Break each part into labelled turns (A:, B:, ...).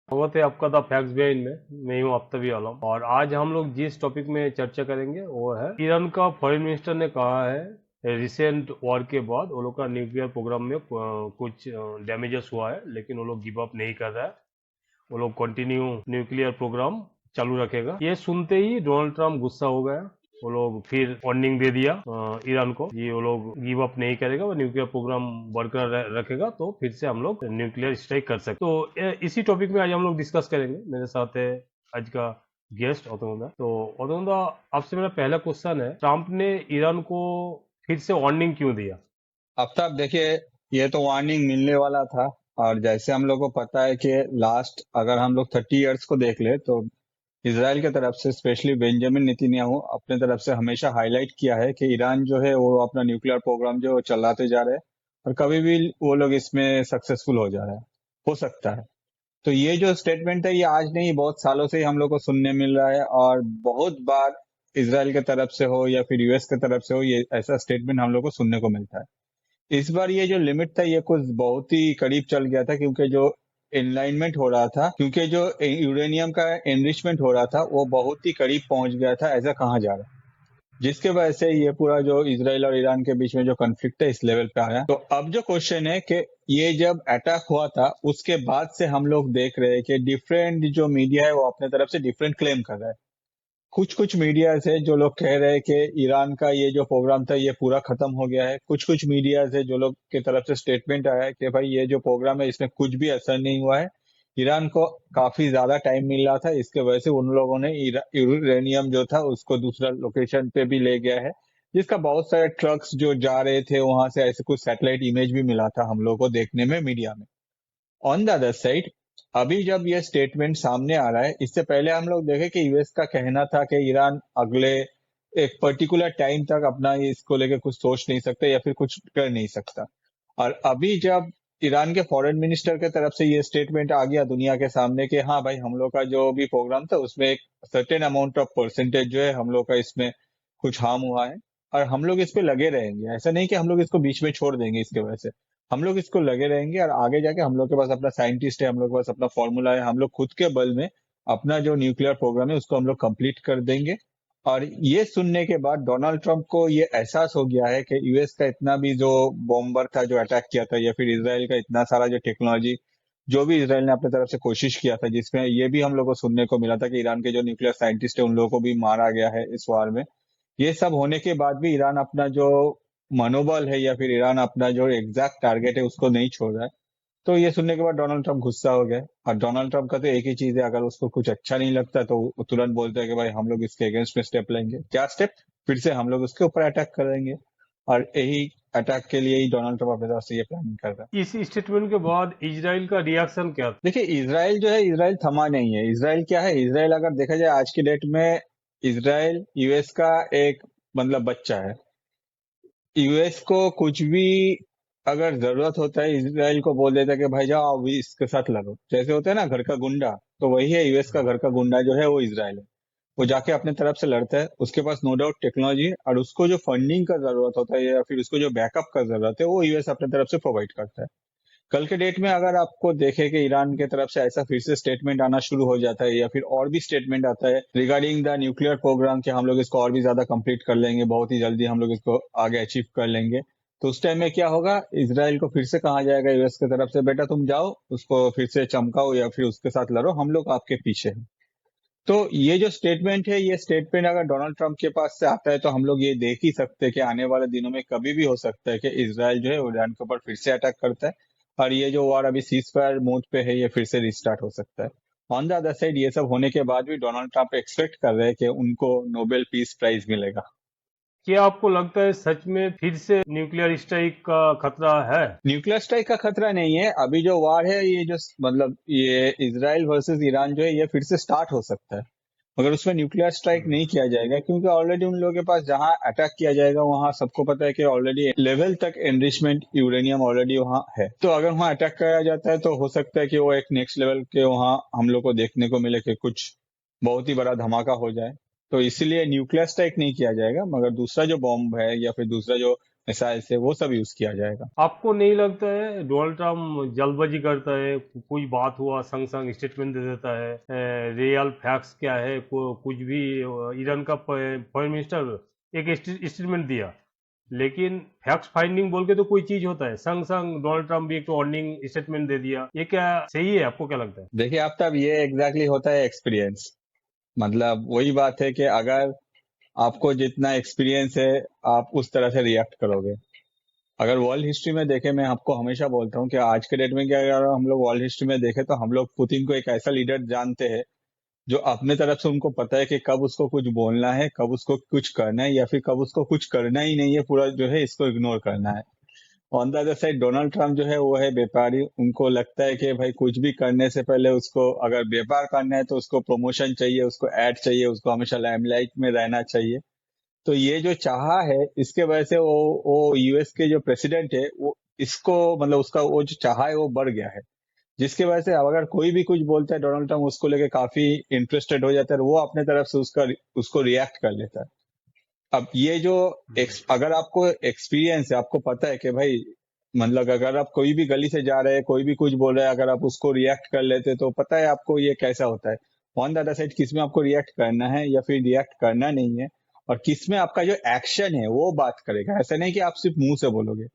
A: स्वागत है आपका द फैक्ट्स बिहाइंड में। मैं हूं अफ्ताभी आलम और आज हम लोग जिस टॉपिक में चर्चा करेंगे वो है ईरान का फॉरेन मिनिस्टर ने कहा है रिसेंट वॉर के बाद वो लोग का न्यूक्लियर प्रोग्राम में कुछ डैमेजेस हुआ है, लेकिन वो लोग गिव अप नहीं कर रहा है। वो लोग कंटिन्यू न्यूक्लियर प्रोग्राम चालू रखेगा। ये सुनते ही डोनाल्ड ट्रंप गुस्सा हो गया। वो लोग फिर वार्निंग दे दिया ईरान को, ये वो लोग गिव अप नहीं करेगा, वो न्यूक्लियर प्रोग्राम बरकरार रखेगा तो फिर से हम लोग न्यूक्लियर स्ट्राइक कर सकते। तो इसी टॉपिक में आज हम लोग डिस्कस करेंगे। मेरे साथ है आज का गेस्ट औतुंगा। तो औतुंगा, आपसे मेरा पहला क्वेश्चन है, ट्रंप ने ईरान को फिर से वार्निंग क्यों दिया?
B: आफ्ताब देखिए, ये तो वार्निंग मिलने वाला था। और जैसे हम लोग को पता है कि लास्ट अगर हम लोग 30 इयर्स को देख ले तो इसराइल की तरफ से स्पेशली बेंजामिन नेतन्याहू अपने तरफ से हमेशा हाईलाइट किया है कि ईरान जो है वो अपना न्यूक्लियर प्रोग्राम जो चलाते जा रहे हैं और कभी भी वो लोग इसमें सक्सेसफुल हो जा रहा है, हो सकता है। तो ये जो स्टेटमेंट है ये आज नहीं, बहुत सालों से ही हम लोग को सुनने मिल रहा है और बहुत बार इसराइल की तरफ से हो या फिर यूएस की तरफ से हो, ये ऐसा स्टेटमेंट हम लोग को सुनने को मिलता है। इस बार ये जो लिमिट था ये कुछ बहुत ही करीब चल गया था, क्योंकि जो एनलाइनमेंट हो रहा था, क्योंकि जो यूरेनियम का एनरिचमेंट हो रहा था वो बहुत ही करीब पहुंच गया था, ऐसा कहा जा रहा है। जिसके वजह से ये पूरा जो इसराइल और ईरान के बीच में जो कन्फ्लिक्ट है इस लेवल पे आया। तो अब जो क्वेश्चन है कि ये जब अटैक हुआ था उसके बाद से हम लोग देख रहे हैं कि डिफरेंट जो मीडिया है वो अपने तरफ से डिफरेंट क्लेम कर रहा है। कुछ कुछ मीडियाज है जो लोग कह रहे हैं कि ईरान का ये जो प्रोग्राम था ये पूरा खत्म हो गया है। कुछ कुछ मीडियाज है जो लोग की तरफ से स्टेटमेंट आया है कि भाई ये जो प्रोग्राम है इसमें कुछ भी असर नहीं हुआ है, ईरान को काफी ज्यादा टाइम मिल रहा था, इसके वजह से उन लोगों ने यूरेनियम जो था उसको दूसरा लोकेशन पे भी ले गया है, जिसका बहुत सारे ट्रक्स जो जा रहे थे वहां से ऐसे कुछ सैटेलाइट इमेज भी मिला था हम लोगों को देखने में मीडिया में। ऑन द अदर साइड, अभी जब ये स्टेटमेंट सामने आ रहा है, इससे पहले हम लोग देखे कि यूएस का कहना था कि ईरान अगले एक पर्टिकुलर टाइम तक अपना इसको लेके कुछ सोच नहीं सकता या फिर कुछ कर नहीं सकता। और अभी जब ईरान के फॉरेन मिनिस्टर के तरफ से ये स्टेटमेंट आ गया दुनिया के सामने कि हाँ भाई, हम लोग का जो भी प्रोग्राम था उसमें एक सर्टेन अमाउंट ऑफ परसेंटेज जो है हम लोग का इसमें कुछ हार्म हुआ है और हम लोग इस पे लगे रहेंगे, ऐसा नहीं कि हम लोग इसको बीच में छोड़ देंगे। इसके वजह से हम लोग इसको लगे रहेंगे और आगे जाके हम लोग के पास अपना साइंटिस्ट है, हम लोग के पास अपना फॉर्मूला है, हम लोग खुद के बल में अपना जो न्यूक्लियर प्रोग्राम है उसको हम लोग कंप्लीट कर देंगे। और ये सुनने के बाद डोनाल्ड ट्रंप को ये एहसास हो गया है कि यूएस का इतना भी जो बॉम्बर था जो अटैक किया था या फिर इसराइल का इतना सारा जो टेक्नोलॉजी जो भी इसराइल ने अपने तरफ से कोशिश किया था, जिसमें ये भी हम लोग को सुनने को मिला था कि ईरान के जो न्यूक्लियर साइंटिस्ट है उन लोगों को भी मारा गया है इस वार में। ये सब होने के बाद भी ईरान अपना जो मनोबल है या फिर ईरान अपना जो एग्जैक्ट टारगेट है उसको नहीं छोड़ रहा है। तो ये सुनने के बाद डोनाल्ड ट्रंप गुस्सा हो गए। और डोनाल्ड ट्रंप का तो एक ही चीज है, अगर उसको कुछ अच्छा नहीं लगता तो वो तुरंत बोलता है कि भाई हम लोग इसके अगेंस्ट में स्टेप लेंगे। क्या स्टेप? फिर से हम लोग उसके ऊपर अटैक करेंगे। और यही अटैक के लिए ही डोनाल्ड ट्रंप अपने तरफ से ये प्लानिंग कर रहा है।
A: इस स्टेटमेंट के बाद इजराइल का रिएक्शन क्या था?
B: देखिए, इसराइल जो है, इसराइल थमा नहीं है। इसराइल क्या है, इसराइल अगर देखा जाए आज की डेट में, इसराइल यूएस का एक मतलब बच्चा है। यूएस को कुछ भी अगर जरूरत होता है इसराइल को बोल देता है कि भाई जाओ अभी इसके साथ लड़ो, जैसे होता है ना घर का गुंडा, तो वही है यूएस का घर का गुंडा जो है वो इसराइल है। वो जाके अपने तरफ से लड़ता है, उसके पास नो डाउट टेक्नोलॉजी है और उसको जो फंडिंग का जरूरत होता है या फिर उसको जो बैकअप का जरूरत है वो यूएस अपने तरफ से प्रोवाइड करता है। कल के डेट में अगर आपको देखे कि ईरान की तरफ से ऐसा फिर से स्टेटमेंट आना शुरू हो जाता है या फिर और भी स्टेटमेंट आता है रिगार्डिंग द न्यूक्लियर प्रोग्राम कि हम लोग इसको और भी ज्यादा कंप्लीट कर लेंगे, बहुत ही जल्दी हम लोग इसको आगे अचीव कर लेंगे, तो उस टाइम में क्या होगा, इसराइल को फिर से कहा जाएगा यूएस की तरफ से, बेटा तुम जाओ उसको फिर से चमकाओ या फिर उसके साथ लड़ो, हम लोग आपके पीछे हैं। तो ये जो स्टेटमेंट है, ये स्टेटमेंट अगर डोनाल्ड ट्रंप के पास से आता है तो हम लोग ये देख ही सकते हैं कि आने वाले दिनों में कभी भी हो सकता है कि इसराइल जो है वो ईरान के ऊपर फिर से अटैक करता है और ये जो वॉर अभी सीज फायर मोड पे है ये फिर से रिस्टार्ट हो सकता है। ऑन द अदर साइड, ये सब होने के बाद भी डोनाल्ड ट्रंप एक्सपेक्ट कर रहे हैं कि उनको नोबेल पीस प्राइज मिलेगा।
A: क्या आपको लगता है सच में फिर से न्यूक्लियर स्ट्राइक का खतरा है?
B: न्यूक्लियर स्ट्राइक का खतरा नहीं है, अभी जो वार है ये जो मतलब ये इसराइल वर्सेस ईरान जो है ये फिर से स्टार्ट हो सकता है, मगर उसमें न्यूक्लियर स्ट्राइक नहीं किया जाएगा, क्योंकि ऑलरेडी उन लोगों के पास जहां अटैक किया जाएगा वहां सबको पता है कि ऑलरेडी लेवल तक एनरिचमेंट यूरेनियम ऑलरेडी वहां है। तो अगर वहां अटैक किया जाता है तो हो सकता है कि वो एक नेक्स्ट लेवल के वहां हम लोग को देखने को मिले कि कुछ बहुत ही बड़ा धमाका हो जाए। तो इसीलिए न्यूक्लियर स्ट्राइक नहीं किया जाएगा, मगर दूसरा जो बॉम्ब है या फिर दूसरा जो मिसाइल से वो सब यूज किया जाएगा।
A: आपको नहीं लगता है डोनाल्ड ट्रम्प जल्दबाजी करता है, कुछ बात हुआ संग संग स्टेटमेंट दे देता है, रियल फैक्ट्स क्या है, कुछ भी ईरान का फॉरेन मिनिस्टर एक स्टेटमेंट दिया, लेकिन फैक्ट फाइंडिंग बोल के तो कोई चीज होता है, संग संग डोनाल्ड ट्रम्प भी एक तो वार्निंग स्टेटमेंट दे दिया, ये क्या सही है? आपको क्या लगता है?
B: देखिए आप तब ये एग्जैक्टली होता है एक्सपीरियंस। मतलब वही बात है कि अगर आपको जितना एक्सपीरियंस है आप उस तरह से रिएक्ट करोगे। अगर वर्ल्ड हिस्ट्री में देखें, मैं आपको हमेशा बोलता हूँ कि आज के डेट में क्या, अगर हम लोग वर्ल्ड हिस्ट्री में देखें तो हम लोग पुतिन को एक ऐसा लीडर जानते हैं जो अपने तरफ से उनको पता है कि कब उसको कुछ बोलना है, कब उसको कुछ करना है, या फिर कब उसको कुछ करना ही नहीं है, पूरा जो है इसको इग्नोर करना है। On the other side Donald Trump जो है वो है व्यापारी। उनको लगता है कि भाई कुछ भी करने से पहले उसको अगर व्यापार करना है तो उसको प्रमोशन चाहिए, उसको एड चाहिए, उसको हमेशा लाइमलाइट में रहना चाहिए। तो ये जो चाहा है इसके वजह से वो यूएस के जो प्रेसिडेंट है वो इसको मतलब उसका वो जो चाहा है वो बढ़ गया है, जिसकी वजह से अब अगर कोई भी कुछ बोलता है डोनाल्ड ट्रम्प उसको लेके काफी इंटरेस्टेड हो जाता है और वो अपने तरफ से उसको रिएक्ट कर लेता है। अब ये जो अगर आपको एक्सपीरियंस है, आपको पता है कि भाई मतलब अगर आप कोई भी गली से जा रहे हैं, कोई भी कुछ बोल रहा है, अगर आप उसको रिएक्ट कर लेते तो पता है आपको ये कैसा होता है। ऑन द अदर साइड किस में आपको रिएक्ट करना है या फिर रिएक्ट करना नहीं है, और किस में आपका जो एक्शन है वो बात करेगा। ऐसा नहीं कि आप सिर्फ मुंह से बोलोगे।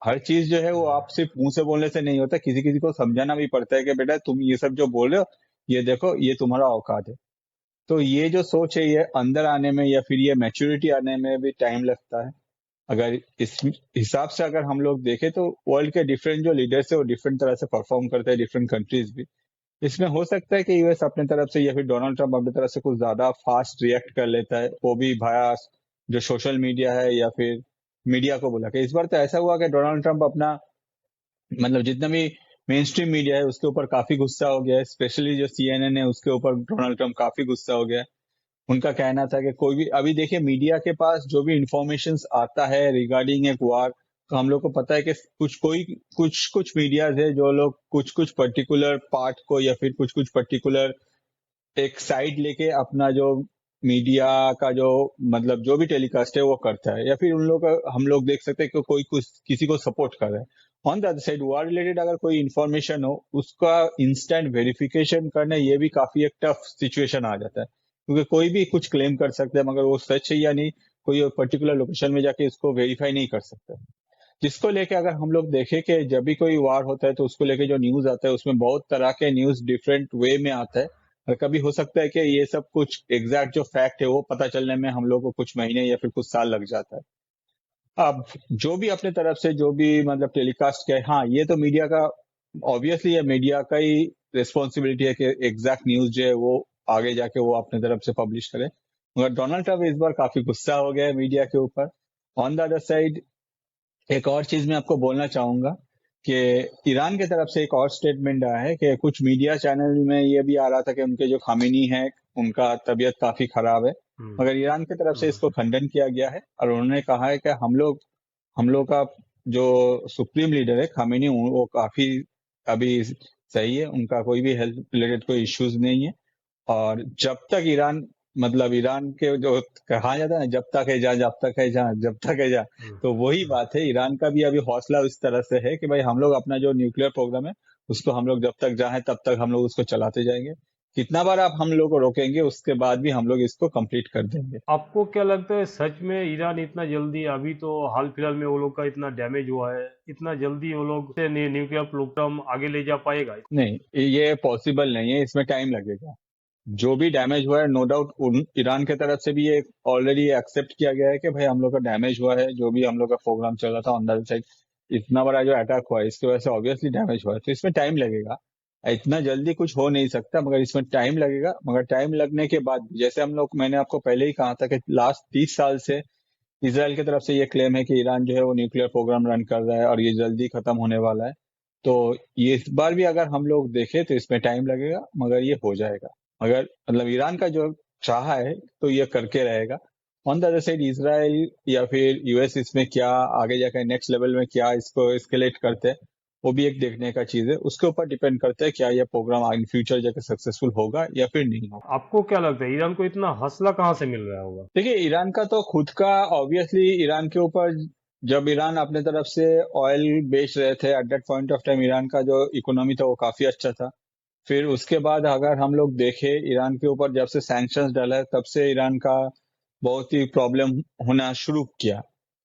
B: हर चीज जो है वो आप सिर्फ मुंह से बोलने से नहीं होता, किसी किसी को समझाना भी पड़ता है कि बेटा तुम ये सब जो बोल रहे हो ये देखो ये तुम्हारा औकात है। तो ये जो सोच है ये अंदर आने में या फिर ये मैच्योरिटी आने में भी टाइम लगता है। अगर इस हिसाब से अगर हम लोग देखें तो वर्ल्ड के डिफरेंट जो लीडर्स है वो डिफरेंट तरह से परफॉर्म करते हैं, डिफरेंट कंट्रीज भी। इसमें हो सकता है कि यूएस अपने तरफ से या फिर डोनाल्ड ट्रम्प अपनी तरफ से कुछ ज्यादा फास्ट रिएक्ट कर लेता है, वो भी भाया जो सोशल मीडिया है या फिर मीडिया को बुला के। इस बार तो ऐसा हुआ कि डोनाल्ड ट्रम्प अपना मतलब जितना भी मेन स्ट्रीम मीडिया है उसके ऊपर काफी गुस्सा हो गया है, स्पेशली जो सीएनएन है उसके ऊपर डोनाल्ड ट्रम्प काफी गुस्सा हो गया है। उनका कहना था कि कोई भी अभी देखिए मीडिया के पास जो भी इंफॉर्मेशन आता है रिगार्डिंग एक वार, तो हम लोग को पता है कि कुछ मीडियाज है जो लोग कुछ कुछ पर्टिकुलर पार्ट को या फिर कुछ कुछ पर्टिकुलर एक साइड लेके अपना जो मीडिया का जो मतलब जो भी टेलीकास्ट है वो करता है, या फिर उन लोग का हम लोग देख सकते हैं कि कोई कुछ किसी को सपोर्ट कर रहा है। On the other side war related अगर कोई इन्फॉर्मेशन हो उसका इंस्टेंट वेरिफिकेशन करना ये भी काफी एक टफ सिचुएशन आ जाता है, क्योंकि कोई भी कुछ क्लेम कर सकता है मगर वो सच है या नहीं कोई पर्टिकुलर लोकेशन में जाके इसको वेरीफाई नहीं कर सकता। जिसको लेके अगर हम लोग देखें कि जब भी कोई वार होता है तो उसको लेके जो न्यूज आता है उसमें बहुत तरह के न्यूज डिफरेंट वे में आता है, और कभी हो सकता है कि ये सब कुछ एग्जैक्ट जो फैक्ट है वो पता चलने में हम लोग को कुछ महीने या फिर कुछ साल लग जाता है। अब जो भी अपने तरफ से जो भी मतलब टेलीकास्ट किया है, हाँ ये तो मीडिया का ऑब्वियसली ये मीडिया का ही रिस्पॉन्सिबिलिटी है कि एग्जैक्ट न्यूज जो है वो आगे जाके वो अपने तरफ से पब्लिश करे। मगर डोनाल्ड ट्रम्प इस बार काफी गुस्सा हो गया है मीडिया के ऊपर। ऑन द अदर साइड एक और चीज मैं आपको बोलना चाहूंगा कि ईरान की तरफ से एक और स्टेटमेंट आया है कि कुछ मीडिया चैनल में ये भी आ रहा था कि उनके जो खामेनी है उनका तबीयत काफी खराब है, मगर ईरान की तरफ से इसको खंडन किया गया है और उन्होंने कहा है कि हम लोग का जो सुप्रीम लीडर है खामेनी वो काफी अभी सही है, उनका कोई भी हेल्थ रिलेटेड कोई इश्यूज नहीं है। और जब तक ईरान मतलब ईरान के जो कहा जाता है ना, जब तक है जब तक है जब तक है तो वही बात है। ईरान का भी अभी हौसला इस तरह से है कि भाई हम लोग अपना जो न्यूक्लियर प्रोग्राम है उसको हम लोग जब तक चाहें तब तक हम लोग उसको चलाते जाएंगे। कितना बार आप हम लोग को रोकेंगे उसके बाद भी हम लोग इसको कंप्लीट कर देंगे।
A: आपको क्या लगता है सच में ईरान इतना जल्दी, अभी तो हाल फिलहाल में वो लोग का इतना डैमेज हुआ है, इतना जल्दी वो लोग से न्यूक्लियर प्रोग्राम आगे ले जा पाएगा?
B: नहीं ये पॉसिबल नहीं है, इसमें टाइम लगेगा। जो भी डैमेज हुआ है नो डाउट ईरान की तरफ से भी ये ऑलरेडी एक्सेप्ट किया गया है कि भाई हम लोग का डैमेज हुआ है, जो भी हम लोग का प्रोग्राम चल रहा था ऑन द साइड इतना बड़ा जो अटैक हुआ है इसकी वजह से ऑब्वियसली डैमेज हुआ है, तो इसमें टाइम लगेगा। इतना जल्दी कुछ हो नहीं सकता मगर इसमें टाइम लगेगा। मगर टाइम लगने के बाद जैसे हम लोग मैंने आपको पहले ही कहा था कि लास्ट 30 साल से इसराइल की तरफ से ये क्लेम है कि ईरान जो है वो न्यूक्लियर प्रोग्राम रन कर रहा है और ये जल्दी खत्म होने वाला है। तो ये इस बार भी अगर हम लोग देखें तो इसमें टाइम लगेगा मगर ये हो जाएगा। मगर मतलब ईरान का जो चाह है तो ये करके रहेगा। On the other side Israel या फिर यूएस इसमें क्या आगे जाकर नेक्स्ट लेवल में क्या इसको एस्केलेट करते हैं वो भी एक देखने का चीज है, उसके ऊपर डिपेंड करता है क्या ये प्रोग्राम इन फ्यूचर जाकर सक्सेसफुल होगा या फिर नहीं होगा।
A: आपको क्या लगता है ईरान को इतना हौसला कहाँ से मिल रहा होगा?
B: देखिए ईरान का तो खुद का ऑब्वियसली ईरान के ऊपर जब ईरान अपने तरफ से ऑयल बेच रहे थे at that point of time, Iran का जो इकोनॉमी था वो काफी अच्छा था। फिर उसके बाद अगर हम लोग देखें ईरान के ऊपर जब से सैंक्शंस डाला है तब से ईरान का बहुत ही प्रॉब्लम होना शुरू किया।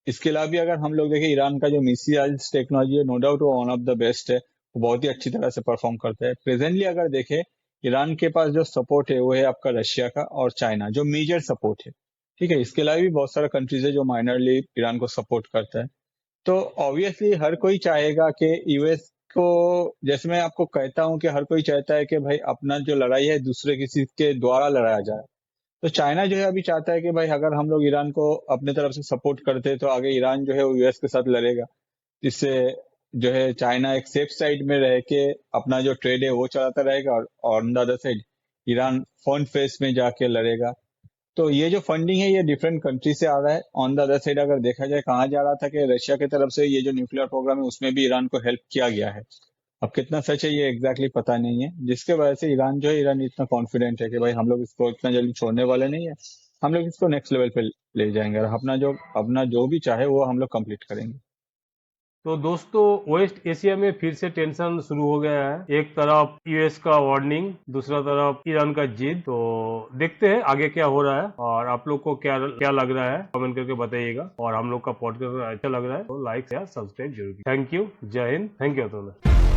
B: इसके अलावा भी अगर हम लोग देखें ईरान का जो मिसाइल्स टेक्नोलॉजी है, नो डाउट वो वन ऑफ द बेस्ट है, वो बहुत ही अच्छी तरह से परफॉर्म करता है। प्रेजेंटली अगर देखें ईरान के पास जो सपोर्ट है वो है आपका रशिया का और चाइना, जो मेजर सपोर्ट है। ठीक है, इसके अलावा भी बहुत सारा कंट्रीज है जो माइनरली ईरान को सपोर्ट करता है। तो ऑब्वियसली हर कोई चाहेगा कि यूएस को, जैसे मैं आपको कहता हूं कि हर कोई चाहता है कि भाई अपना जो लड़ाई है दूसरे किसी के द्वारा लड़ाया जाए। तो चाइना जो है अभी चाहता है कि भाई अगर हम लोग ईरान को अपने तरफ से सपोर्ट करते हैं तो आगे ईरान जो है वो यूएस के साथ लड़ेगा। इससे जो है चाइना एक सेफ साइड में रह के अपना जो ट्रेड है वो चलाता रहेगा, और on the other side Iran front face में जाके लड़ेगा। तो ये जो फंडिंग है ये डिफरेंट कंट्री से आ रहा है। ऑन द अदर साइड अगर देखा जाए कहा जा रहा था कि रशिया की तरफ से ये जो न्यूक्लियर प्रोग्राम है उसमें भी ईरान को हेल्प किया गया है। अब कितना सच है ये एग्जैक्टली पता नहीं है, जिसके वजह से ईरान जो है, ईरान इतना कॉन्फिडेंट है कि भाई हम लोग इसको इतना जल्दी छोड़ने वाले नहीं है, हम लोग इसको नेक्स्ट लेवल पे ले जाएंगे और अपना जो भी चाहे वो हम लोग कंप्लीट करेंगे।
A: तो दोस्तों, वेस्ट एशिया में फिर से टेंशन शुरू हो गया है। एक तरफ यूएस का वार्निंग, दूसरा तरफ ईरान का जिद। तो देखते हैं आगे क्या हो रहा है, और आप लोग को क्या क्या लग रहा है कमेंट करके बताइएगा। और हम लोग का पॉडकास्ट अच्छा लग रहा है तो लाइक शेयर सब्सक्राइब जरूर। थैंक यू, जय हिंद, थैंक यू।